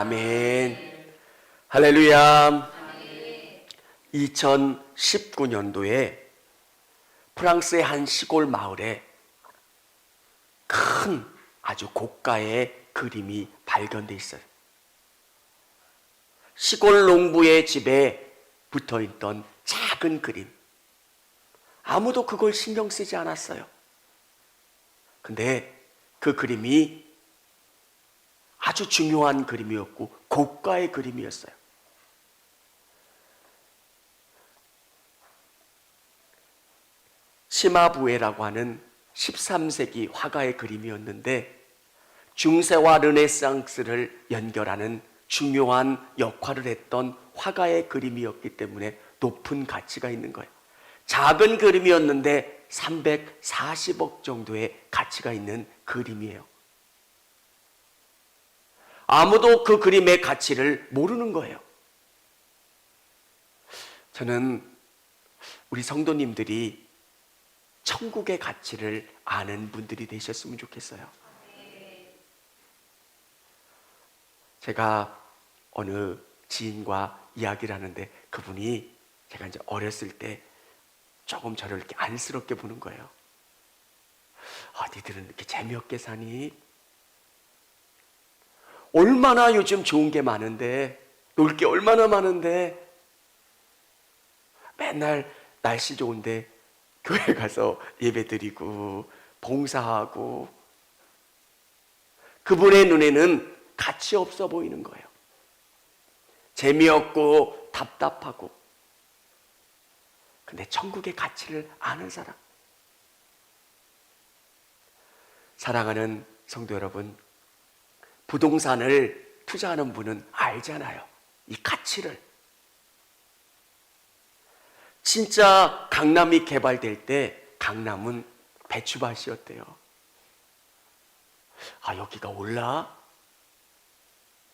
아멘. 할렐루야. 2019년도에 프랑스의 한 시골 마을에 큰 아주 고가의 그림이 발견돼 있어요. 시골 농부의 집에 붙어있던 작은 그림. 아무도 그걸 신경 쓰지 않았어요. 근데 그 그림이 아주 중요한 그림이었고 고가의 그림이었어요. 시마부에라고 하는 13세기 화가의 그림이었는데 중세와 르네상스를 연결하는 중요한 역할을 했던 화가의 그림이었기 때문에 높은 가치가 있는 거예요. 작은 그림이었는데 340억 정도의 가치가 있는 그림이에요. 아무도 그 그림의 가치를 모르는 거예요. 저는 우리 성도님들이 천국의 가치를 아는 분들이 되셨으면 좋겠어요. 제가 어느 지인과 이야기를 하는데 그분이 제가 이제 어렸을 때 조금 저를 이렇게 안쓰럽게 보는 거예요. 니들은 이렇게 재미없게 사니? 얼마나 요즘 좋은 게 많은데, 놀 게 얼마나 많은데, 맨날 날씨 좋은데 교회 가서 예배 드리고 봉사하고. 그분의 눈에는 가치 없어 보이는 거예요. 재미없고 답답하고. 근데 천국의 가치를 아는 사람, 사랑하는 성도 여러분, 부동산을 투자하는 분은 알잖아요. 이 가치를. 진짜 강남이 개발될 때 강남은 배추밭이었대요. 여기가 올라?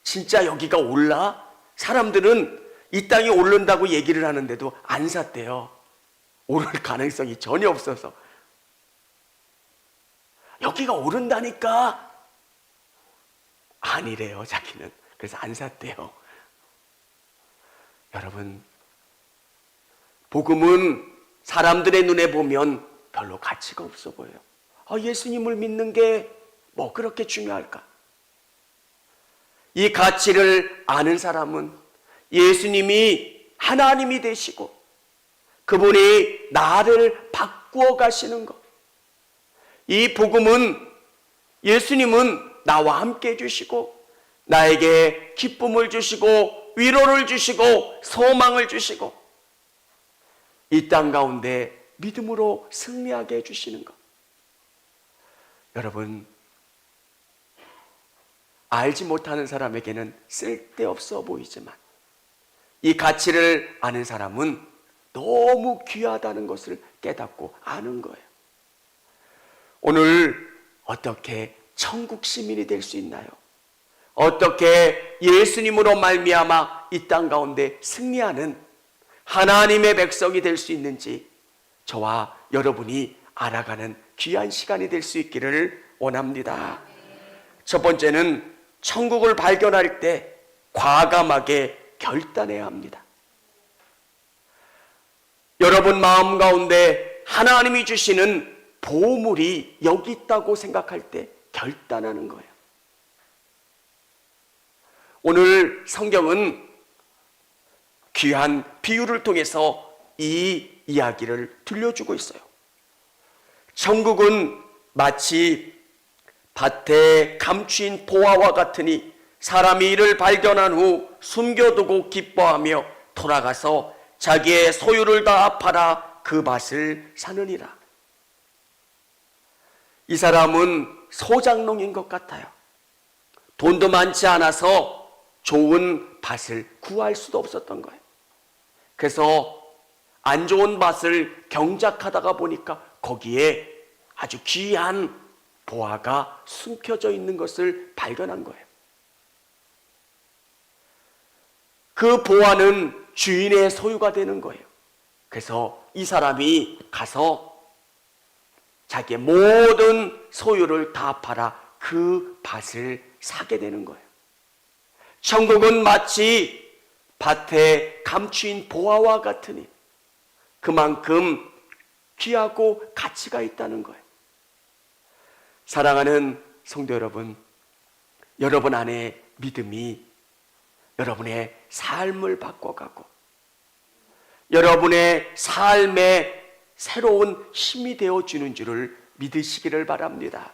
진짜 여기가 올라? 사람들은 이 땅이 오른다고 얘기를 하는데도 안 샀대요. 오를 가능성이 전혀 없어서. 여기가 오른다니까? 아니래요, 자기는. 그래서 안 샀대요. 여러분, 복음은 사람들의 눈에 보면 별로 가치가 없어 보여요. 예수님을 믿는 게 뭐 그렇게 중요할까? 이 가치를 아는 사람은 예수님이 하나님이 되시고 그분이 나를 바꾸어 가시는 것. 이 복음은 예수님은 나와 함께 해주시고 나에게 기쁨을 주시고 위로를 주시고 소망을 주시고 이 땅 가운데 믿음으로 승리하게 해주시는 것. 여러분, 알지 못하는 사람에게는 쓸데없어 보이지만 이 가치를 아는 사람은 너무 귀하다는 것을 깨닫고 아는 거예요. 오늘 어떻게 천국 시민이 될 수 있나요? 어떻게 예수님으로 말미암아 이 땅 가운데 승리하는 하나님의 백성이 될 수 있는지 저와 여러분이 알아가는 귀한 시간이 될 수 있기를 원합니다. 첫 번째는 천국을 발견할 때 과감하게 결단해야 합니다. 여러분 마음 가운데 하나님이 주시는 보물이 여기 있다고 생각할 때 결단하는 거예요. 오늘 성경은 귀한 비유를 통해서 이 이야기를 들려주고 있어요. 천국은 마치 밭에 감추인 보화와 같으니 사람이 이를 발견한 후 숨겨두고 기뻐하며 돌아가서 자기의 소유를 다 팔아 그 밭을 사느니라. 이 사람은 소장농인 것 같아요. 돈도 많지 않아서 좋은 밭을 구할 수도 없었던 거예요. 그래서 안 좋은 밭을 경작하다가 보니까 거기에 아주 귀한 보화가 숨겨져 있는 것을 발견한 거예요. 그 보화는 주인의 소유가 되는 거예요. 그래서 이 사람이 가서 자기의 모든 소유를 다 팔아 그 밭을 사게 되는 거예요. 천국은 마치 밭에 감추인 보화와 같으니 그만큼 귀하고 가치가 있다는 거예요. 사랑하는 성도 여러분, 여러분 안에 믿음이 여러분의 삶을 바꿔가고 여러분의 삶에 새로운 힘이 되어주는 줄을 믿으시기를 바랍니다.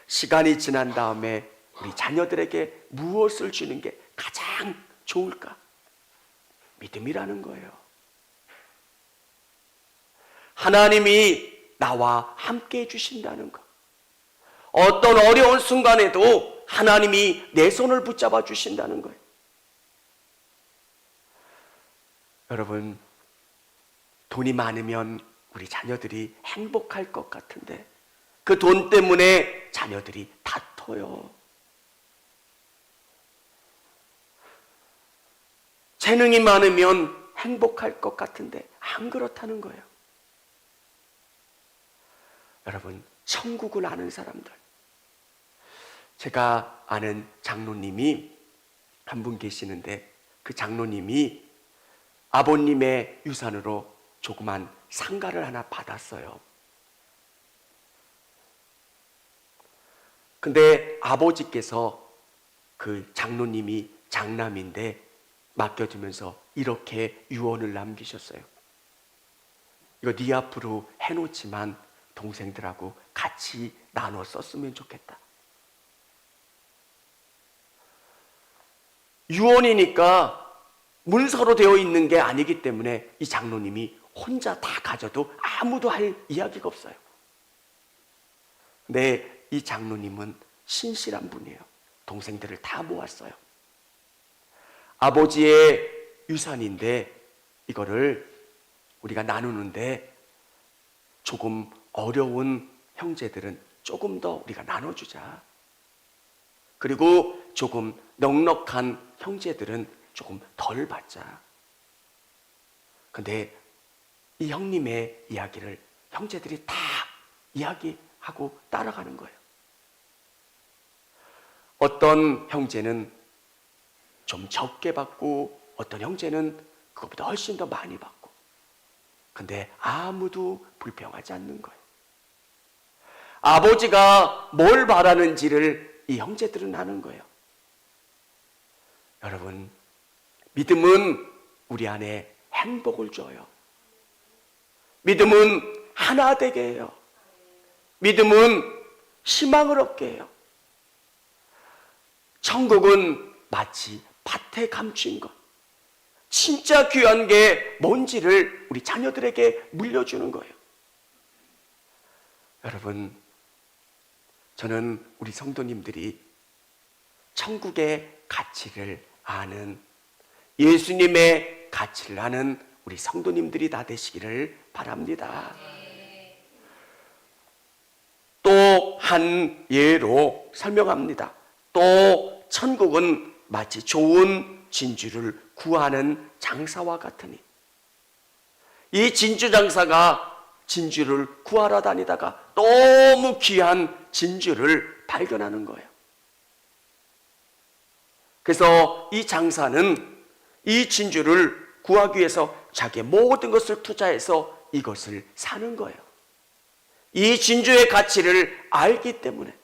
시간이 지난 다음에 우리 자녀들에게 무엇을 주는 게 가장 좋을까? 믿음이라는 거예요. 하나님이 나와 함께 해주신다는 것. 어떤 어려운 순간에도 하나님이 내 손을 붙잡아 주신다는 거예요. 여러분, 돈이 많으면 우리 자녀들이 행복할 것 같은데 그 돈 때문에 자녀들이 다퉈요. 재능이 많으면 행복할 것 같은데 안 그렇다는 거예요. 여러분, 천국을 아는 사람들, 제가 아는 장로님이 한 분 계시는데 그 장로님이 아버님의 유산으로 조그만 상가를 하나 받았어요. 근데 아버지께서 그 장로님이 장남인데 맡겨주면서 이렇게 유언을 남기셨어요. 이거 네 앞으로 해놓지만 동생들하고 같이 나눠 썼으면 좋겠다. 유언이니까 문서로 되어 있는 게 아니기 때문에 이 장로님이 혼자 다 가져도 아무도 할 이야기가 없어요. 근데 이 장로님은 신실한 분이에요. 동생들을 다 모았어요. 아버지의 유산인데 이거를 우리가 나누는데 조금 어려운 형제들은 조금 더 우리가 나눠주자. 그리고 조금 넉넉한 형제들은 조금 덜 받자. 근데 이 형님의 이야기를 형제들이 다 이야기하고 따라가는 거예요. 어떤 형제는 좀 적게 받고 어떤 형제는 그것보다 훨씬 더 많이 받고, 근데 아무도 불평하지 않는 거예요. 아버지가 뭘 바라는지를 이 형제들은 아는 거예요. 여러분, 믿음은 우리 안에 행복을 줘요. 믿음은 하나 되게 해요. 믿음은 희망을 얻게 해요. 천국은 마치 밭에 감춘 것, 진짜 귀한 게 뭔지를 우리 자녀들에게 물려주는 거예요. 여러분, 저는 우리 성도님들이 천국의 가치를 아는, 예수님의 가치를 아는 우리 성도님들이 다 되시기를 바랍니다. 또 한 예로 설명합니다. 또 천국은 마치 좋은 진주를 구하는 장사와 같으니, 이 진주 장사가 진주를 구하러 다니다가 너무 귀한 진주를 발견하는 거예요. 그래서 이 장사는 이 진주를 구하기 위해서 자기의 모든 것을 투자해서 이것을 사는 거예요. 이 진주의 가치를 알기 때문에.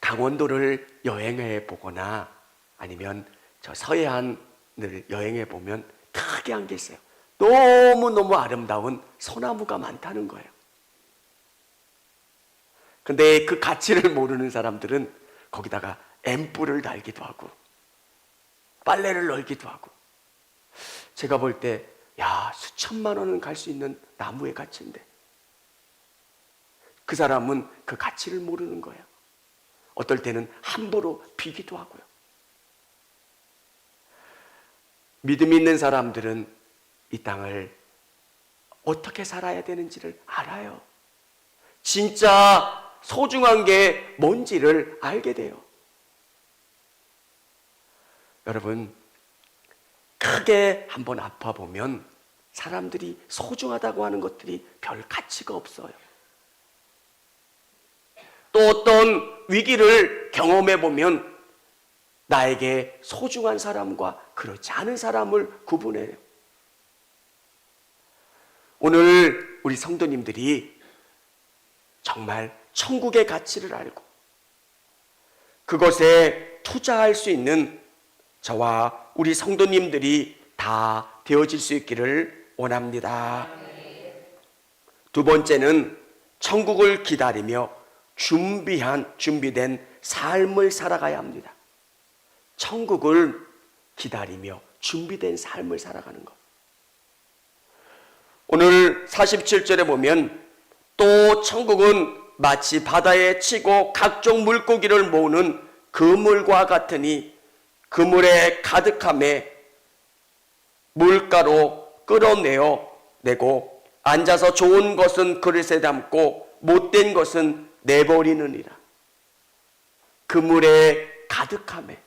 강원도를 여행해 보거나 아니면 저 서해안을 여행해 보면 특이한 게 있어요. 너무너무 아름다운 소나무가 많다는 거예요. 근데 그 가치를 모르는 사람들은 거기다가 앰플을 달기도 하고 빨래를 널기도 하고, 제가 볼 때 야, 수천만 원은 갈 수 있는 나무의 가치인데 그 사람은 그 가치를 모르는 거예요. 어떨 때는 함부로 비기도 하고요. 믿음 있는 사람들은 이 땅을 어떻게 살아야 되는지를 알아요. 진짜 소중한 게 뭔지를 알게 돼요. 여러분, 크게 한번 아파보면 사람들이 소중하다고 하는 것들이 별 가치가 없어요. 또 어떤 위기를 경험해 보면 나에게 소중한 사람과 그렇지 않은 사람을 구분해요. 오늘 우리 성도님들이 정말 천국의 가치를 알고 그것에 투자할 수 있는 저와 우리 성도님들이 다 되어질 수 있기를 원합니다. 두 번째는 천국을 기다리며 준비된 삶을 살아가야 합니다. 천국을 기다리며 준비된 삶을 살아가는 것. 오늘 47절에 보면 또 천국은 마치 바다에 치고 각종 물고기를 모으는 그물과 같으니 그물에 가득함에 물가로 끌어내고 앉아서 좋은 것은 그릇에 담고 못된 것은 내버리느니라. 그물에 가득함에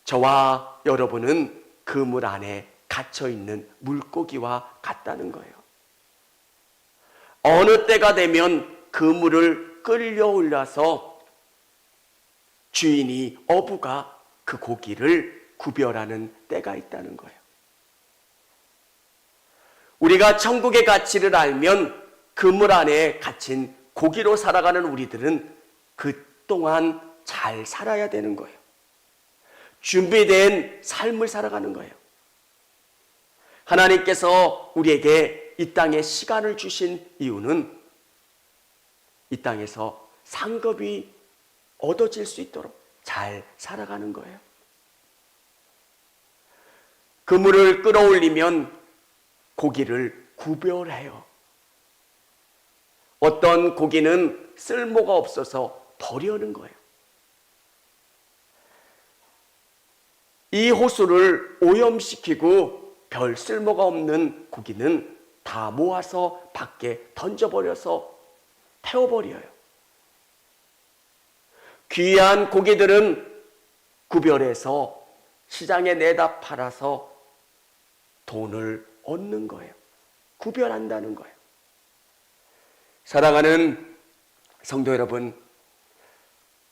저와 여러분은 그물 안에 갇혀있는 물고기와 같다는 거예요. 어느 때가 되면 그물을 끌려 올라서 주인이 어부가 그 고기를 구별하는 때가 있다는 거예요. 우리가 천국의 가치를 알면 그물 안에 갇힌 고기로 살아가는 우리들은 그 동안 잘 살아야 되는 거예요. 준비된 삶을 살아가는 거예요. 하나님께서 우리에게 이 땅에 시간을 주신 이유는 이 땅에서 상급이 얻어질 수 있도록 잘 살아가는 거예요. 그물을 끌어올리면 고기를 구별해요. 어떤 고기는 쓸모가 없어서 버리는 거예요. 이 호수를 오염시키고 별 쓸모가 없는 고기는 다 모아서 밖에 던져버려서 태워버려요. 귀한 고기들은 구별해서 시장에 내다 팔아서 돈을 얻는 거예요. 구별한다는 거예요. 사랑하는 성도 여러분,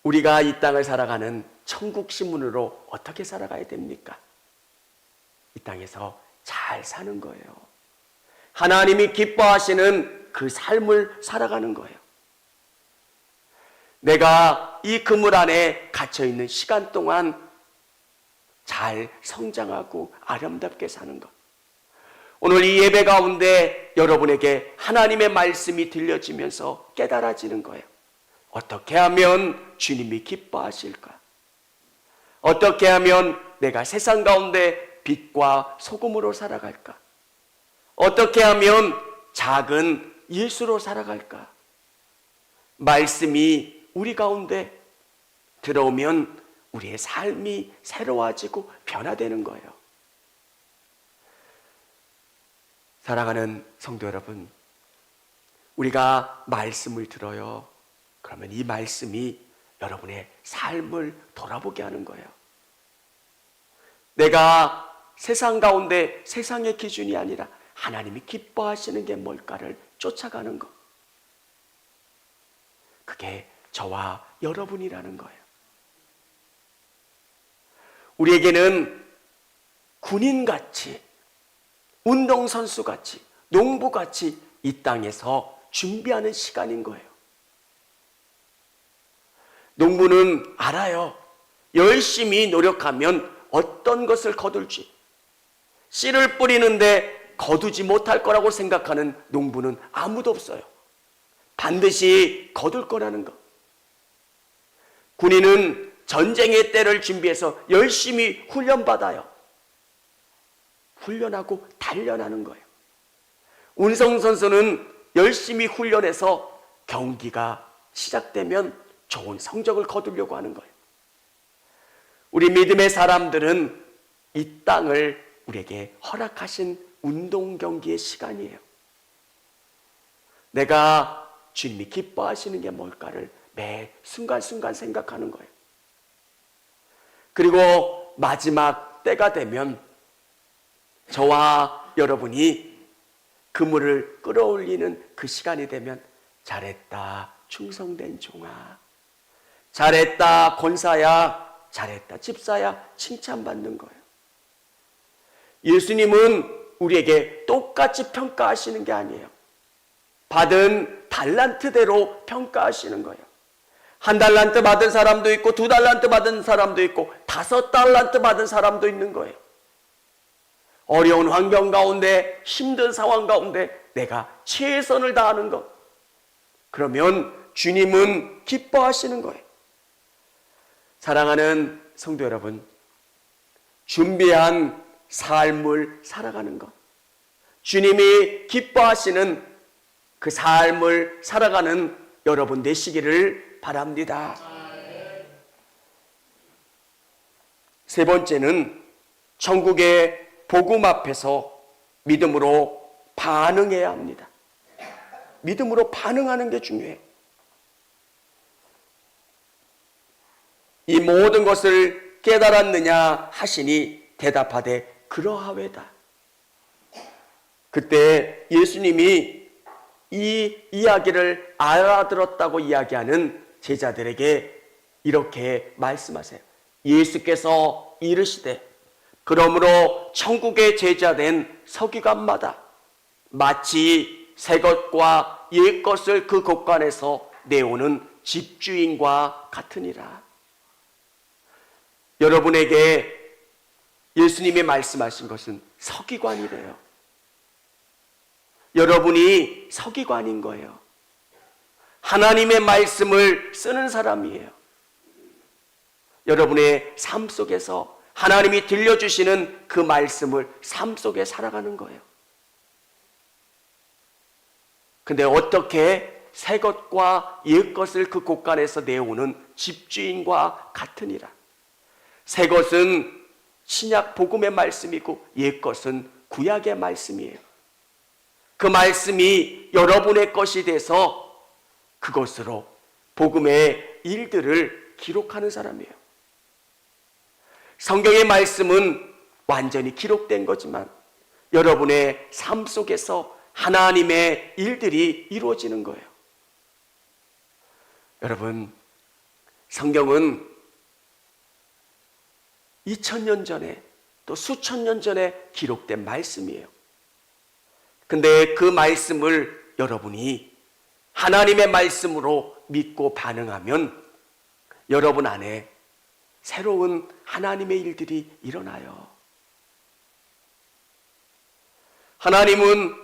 우리가 이 땅을 살아가는 천국 신문으로 어떻게 살아가야 됩니까? 이 땅에서 잘 사는 거예요. 하나님이 기뻐하시는 그 삶을 살아가는 거예요. 내가 이 그물 안에 갇혀있는 시간 동안 잘 성장하고 아름답게 사는 것. 오늘 이 예배 가운데 여러분에게 하나님의 말씀이 들려지면서 깨달아지는 거예요. 어떻게 하면 주님이 기뻐하실까? 어떻게 하면 내가 세상 가운데 빛과 소금으로 살아갈까? 어떻게 하면 작은 예수로 살아갈까? 말씀이 우리 가운데 들어오면 우리의 삶이 새로워지고 변화되는 거예요. 사랑하는 성도 여러분, 우리가 말씀을 들어요. 그러면 이 말씀이 여러분의 삶을 돌아보게 하는 거예요. 내가 세상 가운데 세상의 기준이 아니라 하나님이 기뻐하시는 게 뭘까를 쫓아가는 것. 그게 저와 여러분이라는 거예요. 우리에게는 군인같이, 운동선수같이, 농부같이 이 땅에서 준비하는 시간인 거예요. 농부는 알아요. 열심히 노력하면 어떤 것을 거둘지. 씨를 뿌리는데 거두지 못할 거라고 생각하는 농부는 아무도 없어요. 반드시 거둘 거라는 것. 군인은 전쟁의 때를 준비해서 열심히 훈련받아요. 훈련하고 단련하는 거예요. 운송선수는 열심히 훈련해서 경기가 시작되면 좋은 성적을 거두려고 하는 거예요. 우리 믿음의 사람들은 이 땅을 우리에게 허락하신 운동 경기의 시간이에요. 내가 주님이 기뻐하시는 게 뭘까를 매 순간순간 생각하는 거예요. 그리고 마지막 때가 되면 저와 여러분이 그물을 끌어올리는 그 시간이 되면 잘했다 충성된 종아, 잘했다 권사야, 잘했다 집사야 칭찬받는 거예요. 예수님은 우리에게 똑같이 평가하시는 게 아니에요. 받은 달란트대로 평가하시는 거예요. 1달란트 받은 사람도 있고 2달란트 받은 사람도 있고 5달란트 받은 사람도 있는 거예요. 어려운 환경 가운데 힘든 상황 가운데 내가 최선을 다하는 것, 그러면 주님은 기뻐하시는 거예요. 사랑하는 성도 여러분, 준비한 삶을 살아가는 것, 주님이 기뻐하시는 그 삶을 살아가는 여러분 되시기를 바랍니다. 세 번째는 천국의 복음 앞에서 믿음으로 반응해야 합니다. 믿음으로 반응하는 게 중요해요. 이 모든 것을 깨달았느냐 하시니 대답하되 그러하외다. 그때 예수님이 이 이야기를 알아들었다고 이야기하는 제자들에게 이렇게 말씀하세요. 예수께서 이르시되 그러므로 천국의 제자된 서기관마다 마치 새 것과 옛 것을 그 곳간에서 내오는 집주인과 같으니라. 여러분에게 예수님이 말씀하신 것은 서기관이래요. 여러분이 서기관인 거예요. 하나님의 말씀을 쓰는 사람이에요. 여러분의 삶 속에서 하나님이 들려주시는 그 말씀을 삶 속에 살아가는 거예요. 근데 어떻게 새 것과 옛 것을 그 곳간에서 내오는 집주인과 같으니라. 새 것은 신약 복음의 말씀이고 옛 것은 구약의 말씀이에요. 그 말씀이 여러분의 것이 돼서 그것으로 복음의 일들을 기록하는 사람이에요. 성경의 말씀은 완전히 기록된 거지만 여러분의 삶 속에서 하나님의 일들이 이루어지는 거예요. 여러분, 성경은 2000년 전에 또 수천 년 전에 기록된 말씀이에요. 근데 그 말씀을 여러분이 하나님의 말씀으로 믿고 반응하면 여러분 안에 새로운 하나님의 일들이 일어나요. 하나님은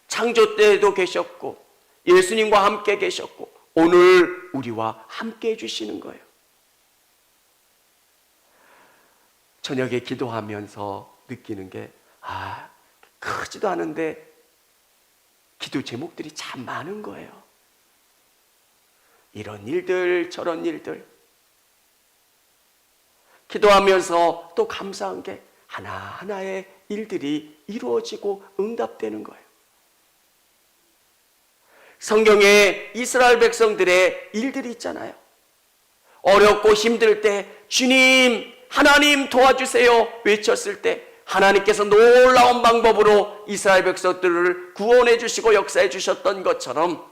창조 때에도 계셨고 예수님과 함께 계셨고 오늘 우리와 함께 해주시는 거예요. 저녁에 기도하면서 느끼는 게 크지도 않은데 기도 제목들이 참 많은 거예요. 이런 일들 저런 일들 기도하면서 또 감사한 게 하나하나의 일들이 이루어지고 응답되는 거예요. 성경에 이스라엘 백성들의 일들이 있잖아요. 어렵고 힘들 때 주님 하나님 도와주세요 외쳤을 때 하나님께서 놀라운 방법으로 이스라엘 백성들을 구원해 주시고 역사해 주셨던 것처럼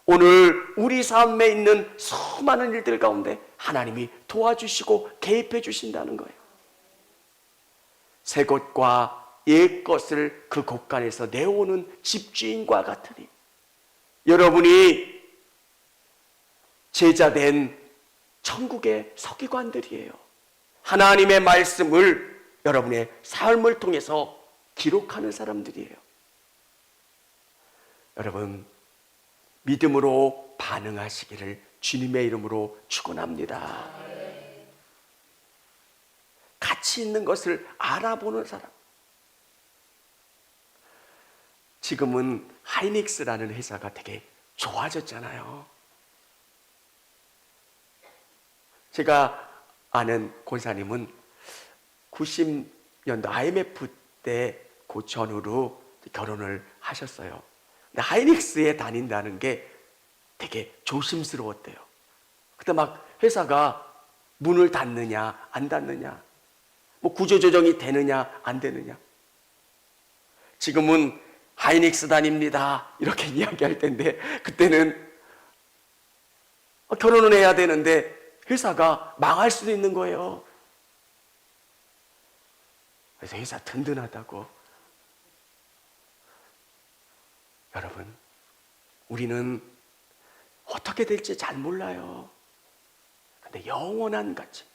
오늘 우리 삶에 있는 수많은 일들 가운데 하나님이 도와주시고 개입해 주신다는 거예요. 새 것과 옛 것을 그 곳간에서 내오는 집주인과 같으니 여러분이 제자된 천국의 서기관들이에요. 하나님의 말씀을 여러분의 삶을 통해서 기록하는 사람들이에요. 여러분, 믿음으로 반응하시기를 주님의 이름으로 축원합니다. 가치 있는 것을 알아보는 사람. 지금은 하이닉스라는 회사가 되게 좋아졌잖아요. 제가 아는 권사님은 90년도 IMF 때 그 전후로 결혼을 하셨어요. 근데 하이닉스에 다닌다는 게 되게 조심스러웠대요. 그때 막 회사가 문을 닫느냐 안 닫느냐, 뭐 구조조정이 되느냐 안 되느냐. 지금은 하이닉스 다닙니다. 이렇게 이야기할 텐데 그때는 결혼은 해야 되는데 회사가 망할 수도 있는 거예요. 그래서 회사 든든하다고. 여러분, 우리는 어떻게 될지 잘 몰라요. 근데 영원한 가치,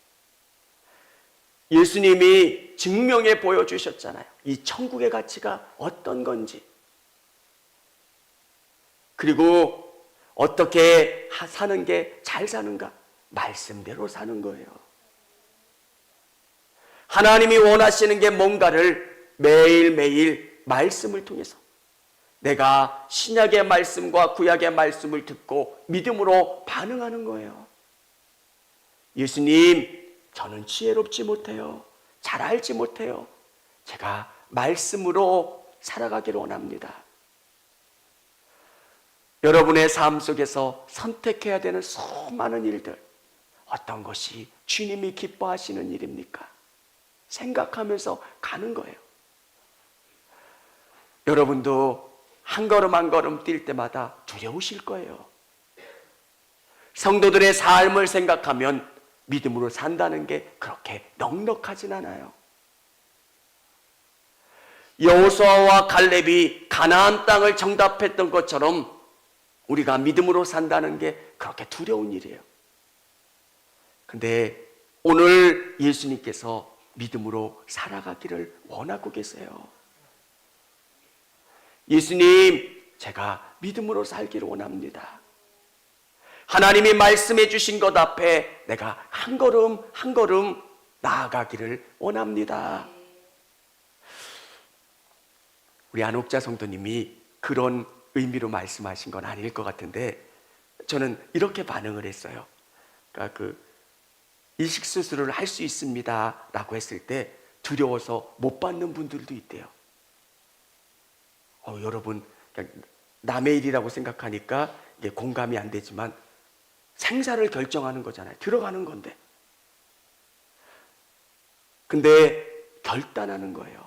예수님이 증명해 보여주셨잖아요. 이 천국의 가치가 어떤 건지, 그리고 어떻게 사는 게 잘 사는가? 말씀대로 사는 거예요. 하나님이 원하시는 게 뭔가를 매일매일 말씀을 통해서, 내가 신약의 말씀과 구약의 말씀을 듣고 믿음으로 반응하는 거예요. 예수님, 저는 지혜롭지 못해요. 잘 알지 못해요. 제가 말씀으로 살아가기를 원합니다. 여러분의 삶 속에서 선택해야 되는 수많은 일들, 어떤 것이 주님이 기뻐하시는 일입니까? 생각하면서 가는 거예요. 여러분도 한 걸음 한 걸음 뛸 때마다 두려우실 거예요. 성도들의 삶을 생각하면 믿음으로 산다는 게 그렇게 넉넉하진 않아요. 여호수아와 갈렙이 가나안 땅을 정답했던 것처럼 우리가 믿음으로 산다는 게 그렇게 두려운 일이에요. 근데 오늘 예수님께서 믿음으로 살아가기를 원하고 계세요. 예수님, 제가 믿음으로 살기를 원합니다. 하나님이 말씀해 주신 것 앞에 내가 한 걸음 한 걸음 나아가기를 원합니다. 우리 안옥자 성도님이 그런 의미로 말씀하신 건 아닐 것 같은데 저는 이렇게 반응을 했어요. 그러니까 이식 수술을 할 수 있습니다 라고 했을 때 두려워서 못 받는 분들도 있대요. 여러분, 그냥 남의 일이라고 생각하니까 이게 공감이 안 되지만 생사를 결정하는 거잖아요. 들어가는 건데. 근데 결단하는 거예요.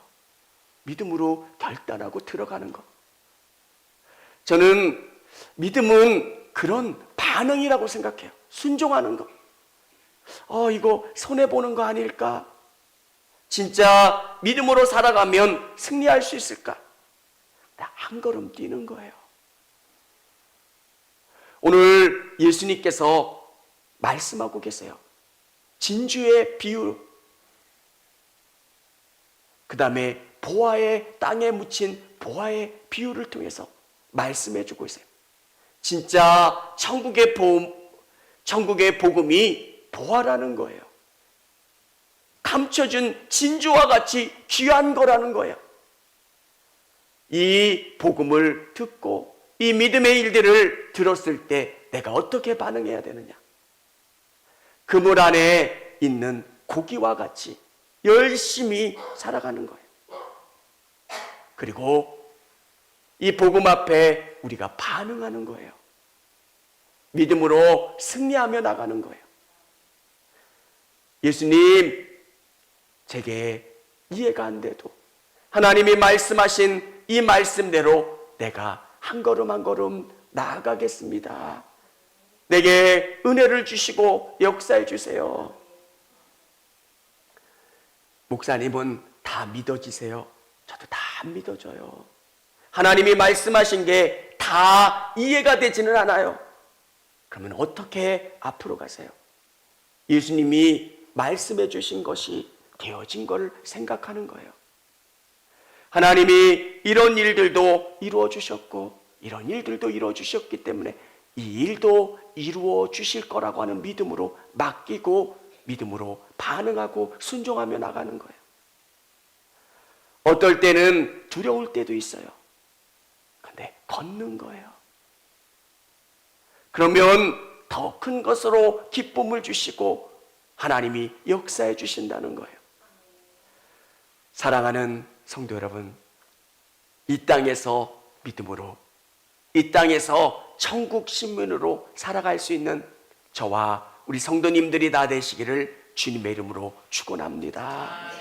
믿음으로 결단하고 들어가는 거. 저는 믿음은 그런 반응이라고 생각해요. 순종하는 거. 이거 손해보는 거 아닐까? 진짜 믿음으로 살아가면 승리할 수 있을까? 한 걸음 뛰는 거예요. 오늘 예수님께서 말씀하고 계세요. 진주의 비유, 그 다음에 보화의 땅에 묻힌 보화의 비유를 통해서 말씀해 주고 있어요. 진짜 천국의 복음이 보화라는 거예요. 감춰준 진주와 같이 귀한 거라는 거예요. 이 복음을 듣고 이 믿음의 일들을 들었을 때 내가 어떻게 반응해야 되느냐? 그물 안에 있는 고기와 같이 열심히 살아가는 거예요. 그리고 이 복음 앞에 우리가 반응하는 거예요. 믿음으로 승리하며 나가는 거예요. 예수님, 제게 이해가 안 돼도 하나님이 말씀하신 이 말씀대로 내가 한 걸음 한 걸음 나아가겠습니다. 내게 은혜를 주시고 역사해 주세요. 목사님은 다 믿어지세요? 저도 다 안 믿어져요. 하나님이 말씀하신 게 다 이해가 되지는 않아요. 그러면 어떻게 앞으로 가세요? 예수님이 말씀해 주신 것이 되어진 걸 생각하는 거예요. 하나님이 이런 일들도 이루어 주셨고 이런 일들도 이루어 주셨기 때문에 이 일도 이루어 주실 거라고 하는 믿음으로 맡기고 믿음으로 반응하고 순종하며 나가는 거예요. 어떨 때는 두려울 때도 있어요. 근데 걷는 거예요. 그러면 더 큰 것으로 기쁨을 주시고 하나님이 역사해 주신다는 거예요. 사랑하는 성도 여러분, 이 땅에서 믿음으로, 이 땅에서 천국 신문으로 살아갈 수 있는 저와 우리 성도님들이 다 되시기를 주님의 이름으로 축원합니다.